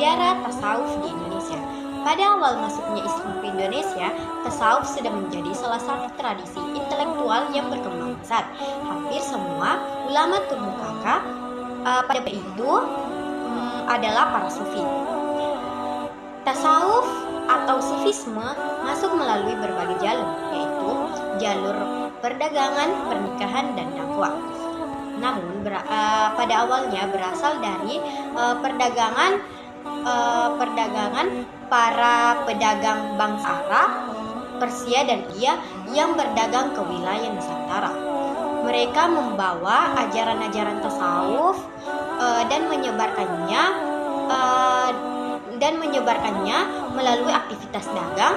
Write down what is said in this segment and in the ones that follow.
Sejarah tasawuf di Indonesia. Pada awal masuknya Islam ke Indonesia, tasawuf sudah menjadi salah satu tradisi intelektual yang berkembang pesat. Hampir semua ulama termuka pada itu adalah para sufi. Tasawuf atau sufisme masuk melalui berbagai jalur, yaitu jalur perdagangan, pernikahan, dan dakwah. Namun pada awalnya berasal dari perdagangan para pedagang bangsa Arab, Persia, dan India yang berdagang ke wilayah Nusantara. Mereka membawa ajaran-ajaran tasawuf dan menyebarkannya melalui aktivitas dagang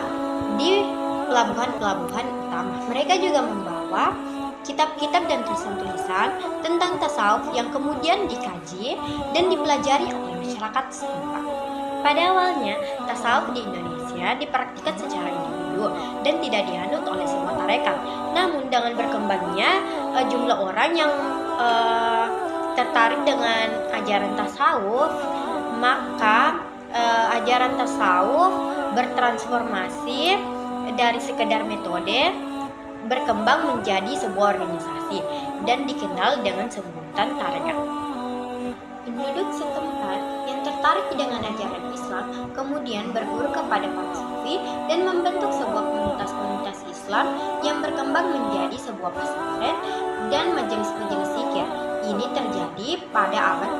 di pelabuhan-pelabuhan utama. Mereka juga membawa kitab-kitab dan tulisan-tulisan tentang tasawuf yang kemudian dikaji dan dipelajari oleh masyarakat setempat. Pada awalnya, tasawuf di Indonesia dipraktikkan secara individu dan tidak dianut oleh semua tarekat. Namun dengan berkembangnya jumlah orang yang tertarik dengan ajaran tasawuf, maka ajaran tasawuf bertransformasi dari sekedar metode berkembang menjadi sebuah organisasi dan dikenal dengan sebutan tarekat. Penduduk setempat yang tertarik dengan ajaran Islam kemudian berguru kepada para sufi dan membentuk sebuah komunitas-komunitas Islam yang berkembang menjadi sebuah pesantren dan majelis-majelis zikir. Ini terjadi pada abad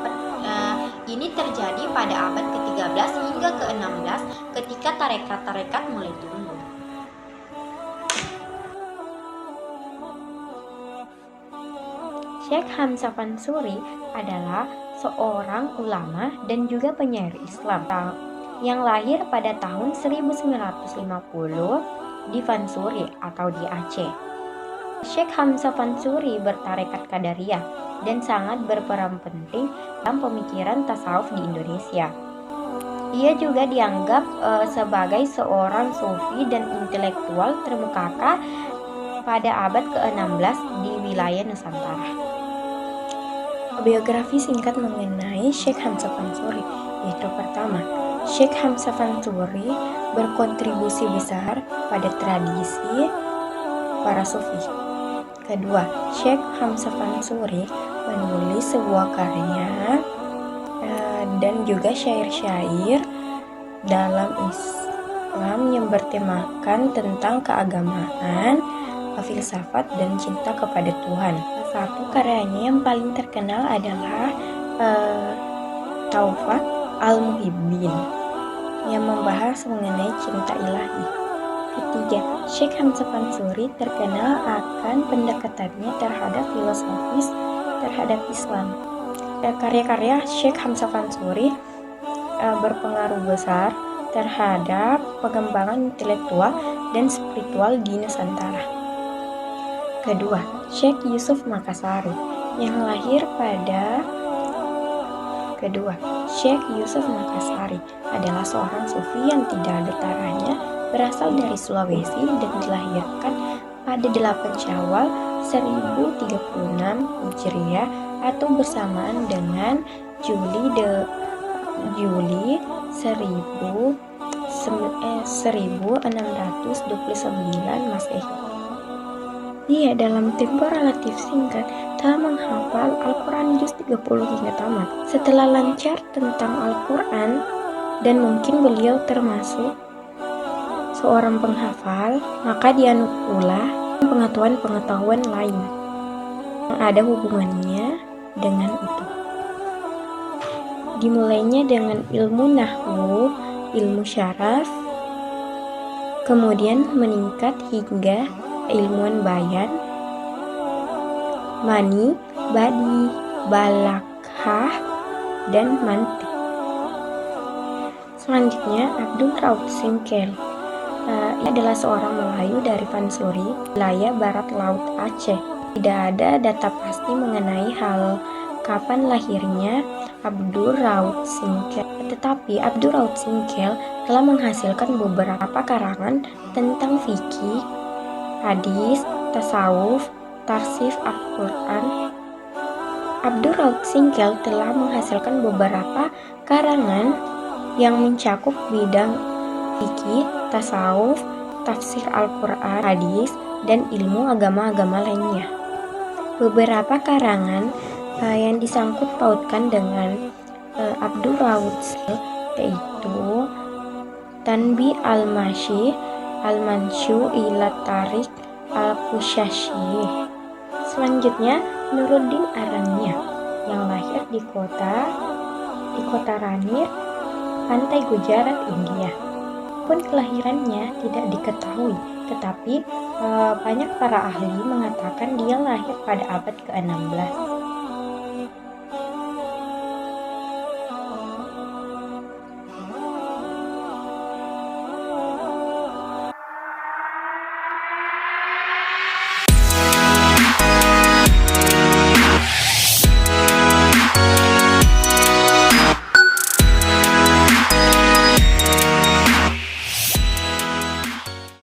ke-13 hingga ke-16 ketika tarekat-tarekat mulai tumbuh. Syekh Hamzah Fansuri adalah seorang ulama dan juga penyair Islam yang lahir pada tahun 1950 di Fansuri atau di Aceh. Syekh Hamzah Fansuri bertarekat Qadariyah dan sangat berperan penting dalam pemikiran tasawuf di Indonesia. Ia juga dianggap sebagai seorang sufi dan intelektual terkemuka pada abad ke-16 di wilayah Nusantara. Biografi singkat mengenai Syekh Hamzah Fansuri, yaitu pertama, Syekh Hamzah Fansuri berkontribusi besar pada tradisi para sufi. Kedua, Syekh Hamzah Fansuri menulis sebuah karya dan juga syair-syair dalam Islam yang bertemakan tentang keagamaan, filsafat, dan cinta kepada Tuhan. Satu karyanya yang paling terkenal adalah Taufat Al-Muhibbin yang membahas mengenai cinta ilahi. Ketiga, Syekh Hamzah Fansuri terkenal akan pendekatannya terhadap filosofis terhadap Islam. Karya-karya Syekh Hamzah Fansuri berpengaruh besar terhadap pengembangan intelektual dan spiritual di Nusantara. Kedua, Syekh Yusuf Makassari yang lahir pada Syekh Yusuf Makassari adalah seorang sufi yang tidak ada taranya, berasal dari Sulawesi dan dilahirkan pada 8 Syawal 1036 Hijriah atau bersamaan dengan Juli 1629 Masehi. Dia dalam tempo relatif singkat telah menghafal Al-Quran juz 30 hingga tamat. Setelah lancar tentang Al-Quran, dan mungkin beliau termasuk seorang penghafal, maka dianut pula pengetahuan-pengetahuan lain yang ada hubungannya dengan itu. Dimulainya dengan ilmu nahwu, ilmu syaraf, kemudian meningkat hingga ilmuwan bayan, mani, badi, balaghah, dan mantik. Selanjutnya, Abdul Rauf Singkel. Ia adalah seorang Melayu dari Fansuri, wilayah barat laut Aceh. Tidak ada data pasti mengenai hal kapan lahirnya Abdul Rauf Singkel. Tetapi Abdul Rauf Singkel telah menghasilkan beberapa karangan tentang fikih, hadis, tasawuf, tafsir Al-Quran. Abdul Rauf Singkel telah menghasilkan beberapa karangan yang mencakup bidang fikih, tasawuf, tafsir Al-Quran, hadis, dan ilmu agama-agama lainnya. Beberapa karangan yang disangkut pautkan dengan Abdul Raud yaitu Tanbi Al-Mashi, Al-Manshu ila Tarik Al-Kushashi. Selanjutnya Nuruddin Aranya yang lahir di kota Ranir, pantai Gujarat, India. Pun kelahirannya tidak diketahui, tetapi banyak para ahli mengatakan dia lahir pada abad ke-16.